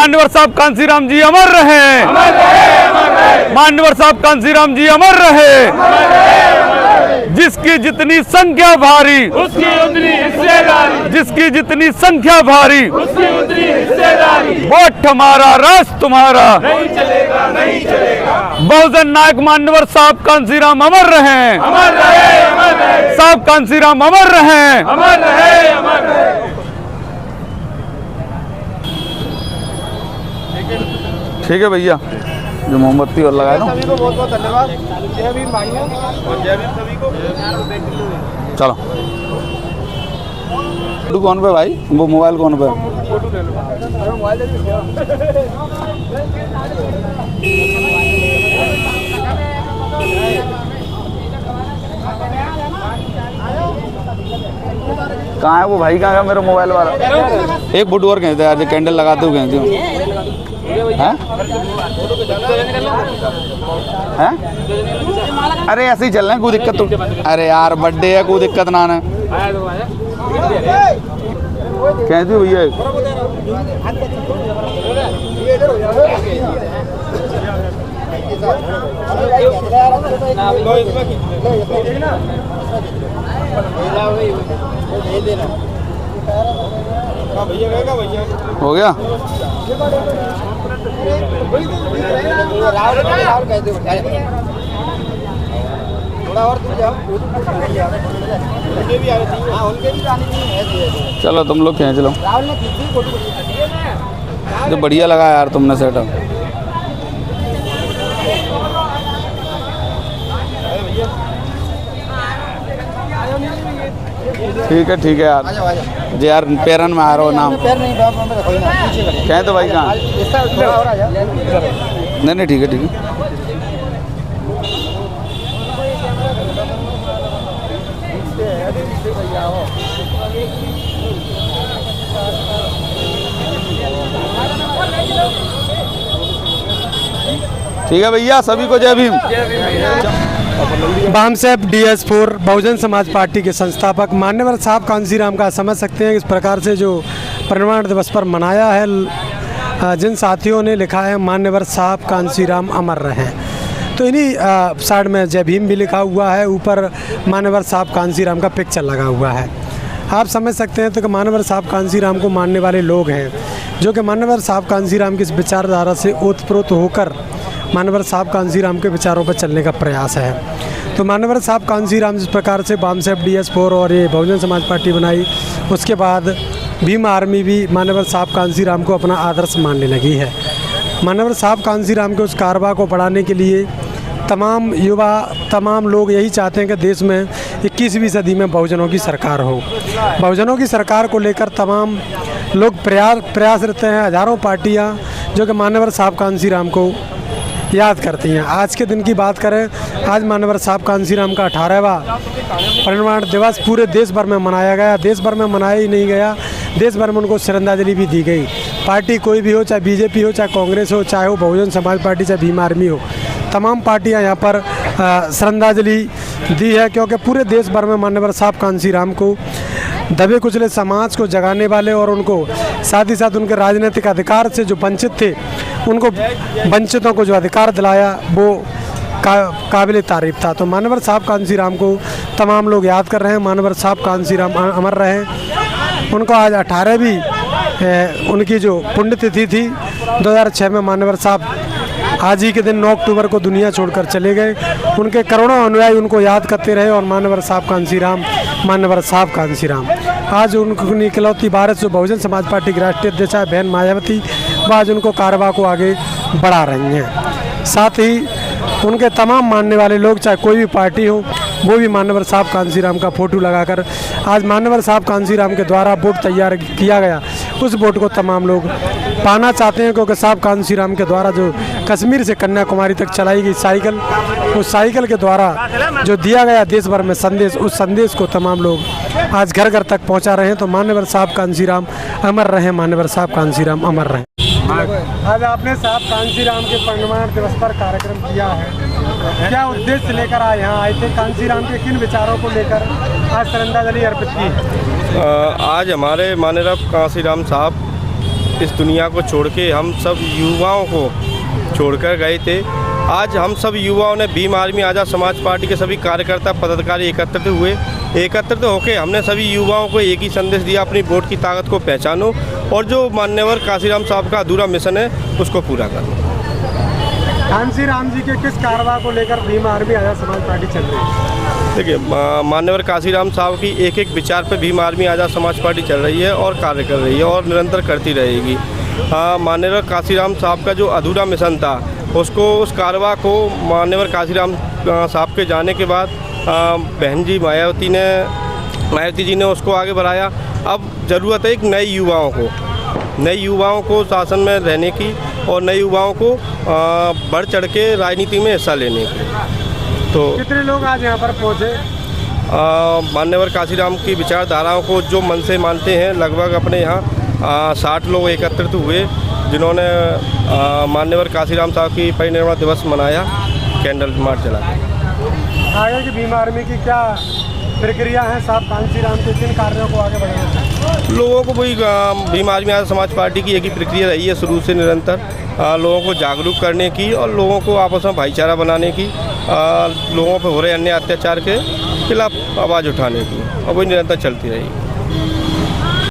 मान्यवर साहब कांसीराम जी अमर रहे, मान्यवर साहब कांसीराम जी अमर रहे। जिसकी जितनी संख्या भारी उसकी उतनी हिस्सेदारी, जिसकी जितनी संख्या भारी उसकी उतनी हिस्सेदारी। वोट हमारा राष्ट्र तुम्हारा, नहीं चलेगा, नहीं चलेगा। बहुजन नायक मान्यवर साहब कांसीराम अमर रहे, अमर रहे, अमर रहे, साहब कांसीराम अमर रहे। अमर रहे, अमर रहे। ठीक है भैया, जो मोमबत्ती और लगाए दो। सभी को बहुत बहुत धन्यवाद। जय भीम भाइयों और जय भीम सभी को। चलो फोटो कौन पे भाई, वो मोबाइल कौन पे? फोटो ले लो। मोबाइल कहाँ है वो भाई, कहाँ है मेरा मोबाइल वाला? एक फोटो और कहते यार, कैंडल लगाते हो कहते हो हैं? अरे ऐसे ही चल रहे हैं, कोई दिक्कत तो? अरे यार बर्थडे है, कोई दिक्कत ना है। कहते हो भैया हो गया? थोड़ा और दूर जाओ। चलो तुम लोग खींच लो, राहुल ने खींची फोटो। जो बढ़िया लगा यार तुमने सेटअप। ठीक है यार। जी यार पैरन में आ रहा हो नाम। पैर नहीं कोई ना, पीछे करो। कहें तो भाई कहाँ? नहीं ठीक है। ठीक है भैया, सभी को जय भीम। बामसेप DS4 बहुजन समाज पार्टी के संस्थापक मान्यवर साहब कांसीराम का समझ सकते हैं इस प्रकार से जो परिनिर्वाण दिवस पर मनाया है। जिन साथियों ने लिखा है मान्यवर साहब कांसीराम अमर रहें, तो इन्हीं साइड में जय भीम भी लिखा हुआ है, ऊपर मान्यवर साहब कांसीराम का पिक्चर लगा हुआ है। आप समझ सकते हैं तो कि मान्यवर साहब कांसीराम को मानने वाले लोग हैं, जो कि मान्यवर साहब कांसीराम की इस विचारधारा से ओतप्रोत होकर मान्यवर साहब कांसीराम के विचारों पर चलने का प्रयास है। तो मान्यवर साहब कांसीराम जिस प्रकार से बामसेप DS4 और ये बहुजन समाज पार्टी बनाई, उसके बाद भीम आर्मी भी मान्यवर साहब कांसीराम को अपना आदर्श मानने लगी है। मान्यवर साहब कांसीराम के उस कारवा को बढ़ाने के लिए तमाम युवा, तमाम लोग यही चाहते हैं कि देश में 21वीं सदी में बहुजनों की सरकार हो। बहुजनों की सरकार को लेकर तमाम लोग प्रयासरत हैं। हज़ारों पार्टियां जो कि मान्यवर साहब कांसीराम को याद करती हैं। आज के दिन की बात करें, आज मान्यवर साहब कांसीराम का 18वां परिनिर्वाण दिवस पूरे देश भर में मनाया गया। देश भर में मनाया ही नहीं गया, देश भर में उनको श्रद्धांजलि भी दी गई। पार्टी कोई भी हो, चाहे BJP हो, चाहे कांग्रेस हो, चाहे वो बहुजन समाज पार्टी, चाहे भीम आर्मी हो, तमाम पार्टियां यहाँ पर श्रद्धांजलि दी है, क्योंकि पूरे देश भर में मान्यवर साहब कांसीराम को दबे कुचले समाज को जगाने वाले और उनको साथ ही साथ उनके राजनीतिक अधिकार से जो वंचित थे, उनको वंचितों को जो अधिकार दिलाया, वो काबिल तारीफ था। तो मान्यवर साहब कांसीराम को तमाम लोग याद कर रहे हैं। मान्यवर साहब कांसीराम अमर रहे। उनको आज 18वीं उनकी जो पुण्यतिथि थी 2006 में मान्यवर साहब आज ही के दिन 9 अक्टूबर को दुनिया छोड़कर चले गए। उनके करोड़ों अनुयायी उनको याद करते रहे और मान्यवर साहब कांसीराम, मान्यवर साहब कांसीराम। आज उनकी इकलौती वारिस जो बहुजन समाज पार्टी की राष्ट्रीय अध्यक्ष है बहन मायावती, वो आज उनको कारवा को आगे बढ़ा रही हैं। साथ ही उनके तमाम मानने वाले लोग, चाहे कोई भी पार्टी हो, वो भी मान्यवर साहब कांसीराम का फ़ोटो लगाकर आज मान्यवर साहब कांसीराम के द्वारा वोट तैयार किया गया, उस वोट को तमाम लोग पाना चाहते हैं। क्योंकि साहब कांसीराम के द्वारा जो कश्मीर से कन्याकुमारी तक चलाई गई साइकिल, उस साइकिल के द्वारा जो दिया गया देश भर में संदेश, उस संदेश को तमाम लोग आज घर घर तक पहुंचा रहे हैं। तो मान्यवर साहब कांसीराम अमर रहें, मान्यवर साहब कांसीराम अमर रहें। आज आपने साहब कांसीराम के परिनिर्वाण दिवस पर कार्यक्रम किया है, क्या उद्देश्य लेकर आज यहाँ आए थे? कांसीराम के किन विचारों को लेकर आज श्रद्धांजलि अर्पित की? आज हमारे माननीय कांसीराम साहब इस दुनिया को छोड़ के हम सब युवाओं को छोड़कर गए थे। आज हम सब युवाओं ने भीम आर्मी आज़ाद समाज पार्टी के सभी कार्यकर्ता पदाधिकारी एकत्रित होकर हमने सभी युवाओं को एक ही संदेश दिया, अपनी वोट की ताकत को पहचानो और जो मान्यवर कांसीराम साहब का अधूरा मिशन है उसको पूरा करो। कांसीराम जी के किस कारवा को लेकर भीम आर्मी आज़ाद समाज पार्टी चल रही है? देखिए, मान्यवर कांसीराम साहब की एक एक विचार पे भीम आर्मी आज़ाद समाज पार्टी चल रही है और कार्य कर रही है और निरंतर करती रहेगी। मान्यवर कांसीराम साहब का जो अधूरा मिशन था उस कारवा को मान्यवर कांसीराम साहब के जाने के बाद बहन जी मायावती जी ने उसको आगे बढ़ाया। अब ज़रूरत है एक नए युवाओं को शासन में रहने की और नए युवाओं को बढ़ चढ़ के राजनीति में हिस्सा लेने की। तो कितने लोग आज यहाँ पर पहुँचे? मान्यवर कांसीराम की विचारधाराओं को जो मन से मानते हैं, लगभग अपने यहाँ 60 लोग एकत्रित हुए जिन्होंने मान्यवर कांसीराम साहब की परिनिर्वाण दिवस मनाया कैंडल मार्च जला के। आगे की भीम आर्मी की क्या प्रक्रिया है? साहब कांसीराम के किन कार्यों को आगे बढ़ाना चाहिए? लोगों को वही भीम आर्मी आज़ाद समाज पार्टी की एक ही प्रक्रिया रही है शुरू से निरंतर, लोगों को जागरूक करने की और लोगों को आपस में भाईचारा बनाने की, लोगों पर हो रहे अन्य अत्याचार के खिलाफ आवाज़ उठाने की, और वही निरंतर चलती रहेगी।